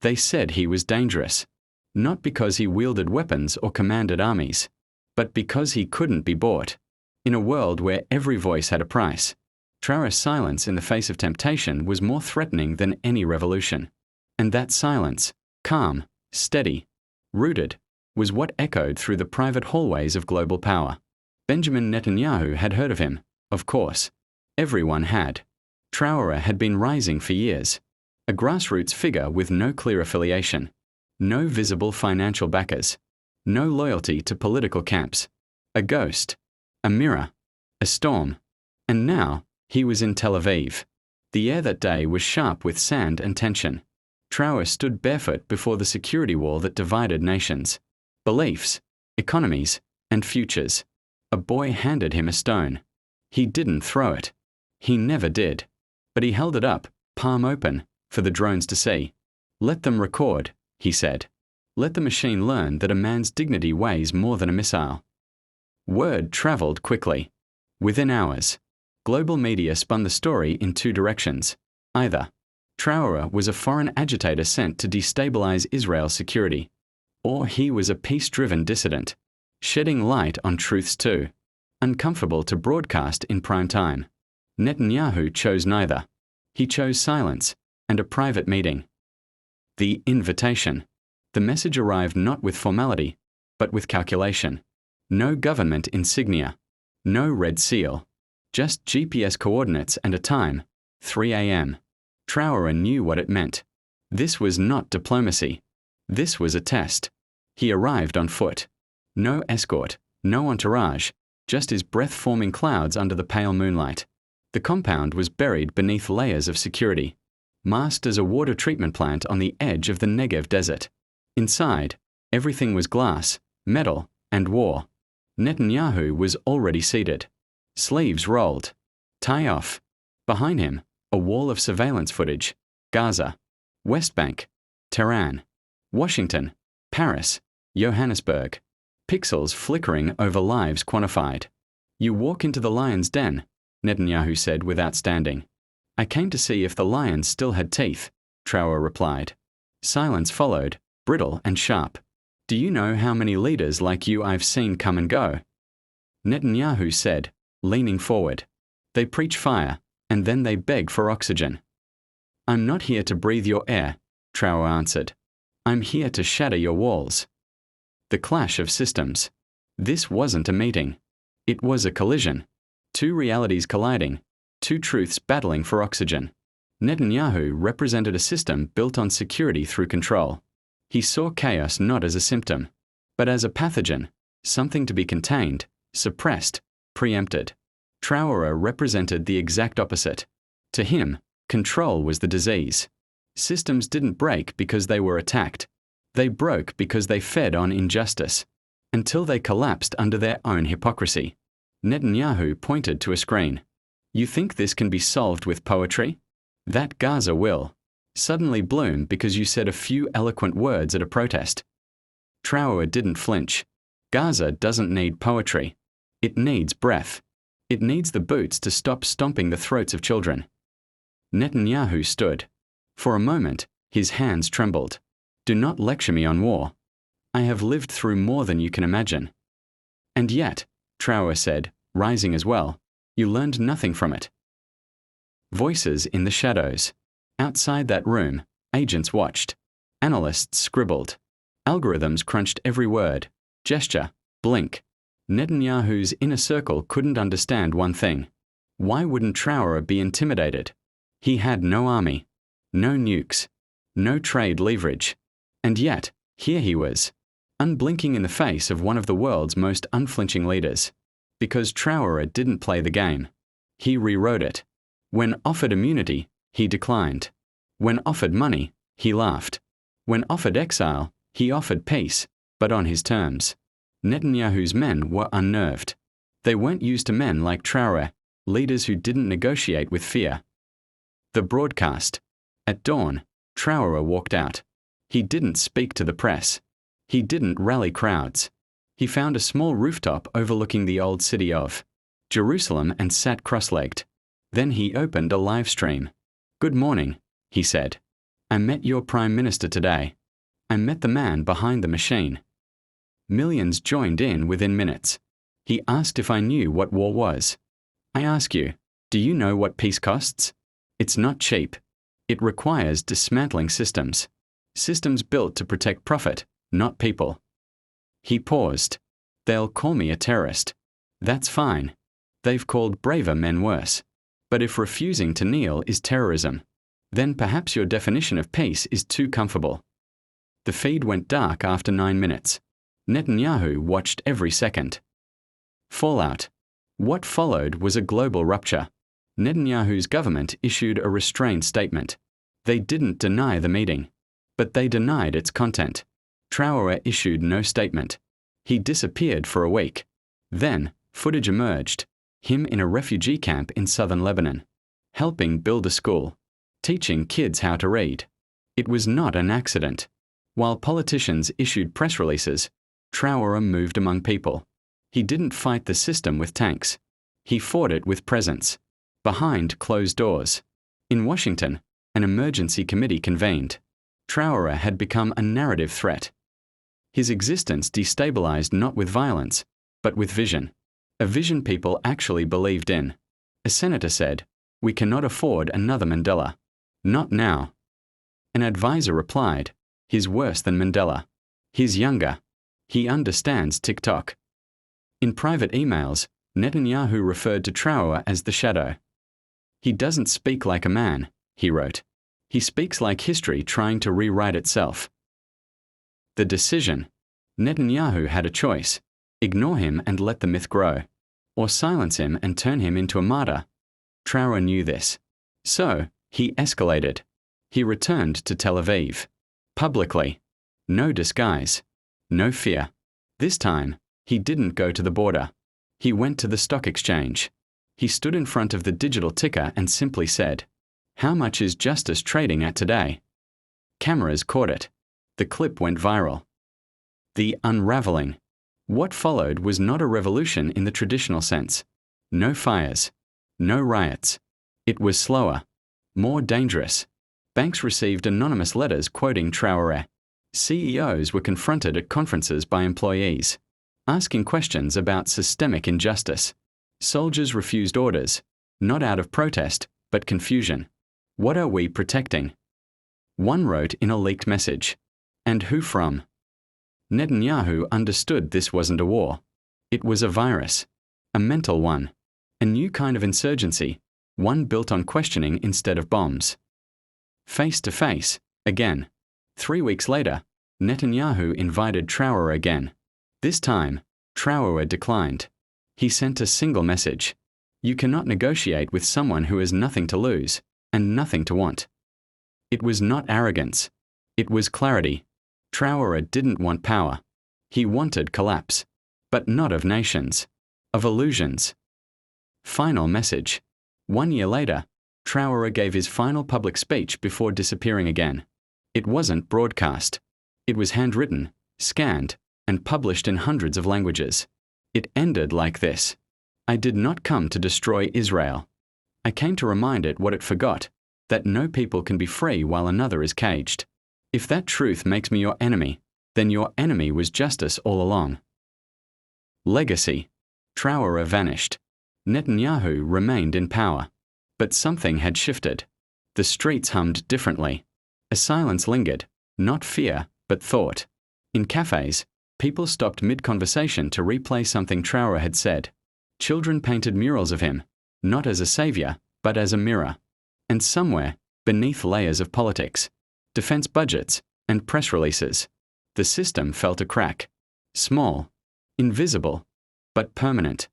They said he was dangerous. Not because he wielded weapons or commanded armies, but because he couldn't be bought. In a world where every voice had a price, Traore's silence in the face of temptation was more threatening than any revolution. And that silence, calm, steady, rooted, was what echoed through the private hallways of global power. Benjamin Netanyahu had heard of him, of course. Everyone had. Traore had been rising for years. A grassroots figure with no clear affiliation, no visible financial backers, no loyalty to political camps. A ghost, a mirror, a storm. And now, he was in Tel Aviv. The air that day was sharp with sand and tension. Traore stood barefoot before the security wall that divided nations, beliefs, economies, and futures. A boy handed him a stone. He didn't throw it. He never did. But he held it up, palm open, for the drones to see. Let them record, he said. Let the machine learn that a man's dignity weighs more than a missile. Word traveled quickly. Within hours, global media spun the story in two directions. Either Traore was a foreign agitator sent to destabilize Israel's security, or he was a peace-driven dissident, shedding light on truths too, uncomfortable to broadcast in prime time. Netanyahu chose neither. He chose silence and a private meeting. The invitation. The message arrived not with formality, but with calculation. No government insignia. No red seal. Just GPS coordinates and a time, 3 a.m. Traore knew what it meant. This was not diplomacy. This was a test. He arrived on foot. No escort, no entourage, just his breath-forming clouds under the pale moonlight. The compound was buried beneath layers of security, masked as a water treatment plant on the edge of the Negev desert. Inside, everything was glass, metal, and war. Netanyahu was already seated. Sleeves rolled. Tie off. Behind him, a wall of surveillance footage. Gaza, West Bank, Tehran, Washington, Paris, Johannesburg. Pixels flickering over lives quantified. You walk into the lion's den, Netanyahu said without standing. I came to see if the lions still had teeth, Traore replied. Silence followed, brittle and sharp. Do you know how many leaders like you I've seen come and go? Netanyahu said, leaning forward. They preach fire, and then they beg for oxygen. I'm not here to breathe your air, Traore answered. I'm here to shatter your walls. The clash of systems. This wasn't a meeting. It was a collision. Two realities colliding, two truths battling for oxygen. Netanyahu represented a system built on security through control. He saw chaos not as a symptom, but as a pathogen, something to be contained, suppressed, preempted. Traore represented the exact opposite. To him, control was the disease. Systems didn't break because they were attacked. They broke because they fed on injustice, until they collapsed under their own hypocrisy. Netanyahu pointed to a screen. You think this can be solved with poetry? That Gaza will suddenly bloom because you said a few eloquent words at a protest. Traore didn't flinch. Gaza doesn't need poetry. It needs breath. It needs the boots to stop stomping the throats of children. Netanyahu stood. For a moment, his hands trembled. Do not lecture me on war. I have lived through more than you can imagine. And yet, Traore said, rising as well, you learned nothing from it. Voices in the shadows. Outside that room, agents watched. Analysts scribbled. Algorithms crunched every word, gesture, blink. Netanyahu's inner circle couldn't understand one thing. Why wouldn't Traore be intimidated? He had no army, no nukes, no trade leverage. And yet, here he was, unblinking in the face of one of the world's most unflinching leaders. Because Traore didn't play the game. He rewrote it. When offered immunity, he declined. When offered money, he laughed. When offered exile, he offered peace, but on his terms. Netanyahu's men were unnerved. They weren't used to men like Traore, leaders who didn't negotiate with fear. The broadcast. At dawn, Traore walked out. He didn't speak to the press. He didn't rally crowds. He found a small rooftop overlooking the old city of Jerusalem and sat cross-legged. Then he opened a live stream. Good morning, he said. I met your Prime Minister today. I met the man behind the machine. Millions joined in within minutes. He asked if I knew what war was. I ask you, do you know what peace costs? It's not cheap. It requires dismantling systems. Systems built to protect profit, not people. He paused. They'll call me a terrorist. That's fine. They've called braver men worse. But if refusing to kneel is terrorism, then perhaps your definition of peace is too comfortable. The feed went dark after 9 minutes. Netanyahu watched every second. Fallout. What followed was a global rupture. Netanyahu's government issued a restrained statement. They didn't deny the meeting, but they denied its content. Traore issued no statement. He disappeared for a week. Then, footage emerged. Him in a refugee camp in southern Lebanon, helping build a school, teaching kids how to read. It was not an accident. While politicians issued press releases, Traore moved among people. He didn't fight the system with tanks. He fought it with presence, behind closed doors. In Washington, an emergency committee convened. Traore had become a narrative threat. His existence destabilized not with violence, but with vision. A vision people actually believed in. A senator said, "We cannot afford another Mandela. Not now." An advisor replied, "He's worse than Mandela. He's younger. He understands TikTok." In private emails, Netanyahu referred to Traore as the shadow. "He doesn't speak like a man," he wrote. "He speaks like history trying to rewrite itself." The decision. Netanyahu had a choice. Ignore him and let the myth grow, or silence him and turn him into a martyr. Traore knew this. So, he escalated. He returned to Tel Aviv. Publicly. No disguise. No fear. This time, he didn't go to the border. He went to the stock exchange. He stood in front of the digital ticker and simply said, "How much is justice trading at today?" Cameras caught it. The clip went viral. The unraveling. What followed was not a revolution in the traditional sense. No fires. No riots. It was slower. More dangerous. Banks received anonymous letters quoting Traoré. CEOs were confronted at conferences by employees, asking questions about systemic injustice. Soldiers refused orders, not out of protest, but confusion. What are we protecting? One wrote in a leaked message. And who from? Netanyahu understood this wasn't a war. It was a virus. A mental one. A new kind of insurgency, one built on questioning instead of bombs. Face to face, again. 3 weeks later, Netanyahu invited Traore again. This time, Traore declined. He sent a single message. You cannot negotiate with someone who has nothing to lose and nothing to want. It was not arrogance. It was clarity. Traore didn't want power. He wanted collapse. But not of nations. Of illusions. Final message. 1 year later, Traore gave his final public speech before disappearing again. It wasn't broadcast. It was handwritten, scanned, and published in hundreds of languages. It ended like this. I did not come to destroy Israel. I came to remind it what it forgot, that no people can be free while another is caged. If that truth makes me your enemy, then your enemy was justice all along. Legacy. Traore vanished. Netanyahu remained in power. But something had shifted. The streets hummed differently. A silence lingered, not fear, but thought. In cafes, people stopped mid-conversation to replay something Traore had said. Children painted murals of him, not as a savior, but as a mirror. And somewhere, beneath layers of politics, defense budgets, and press releases, the system felt a crack. Small, invisible, but permanent.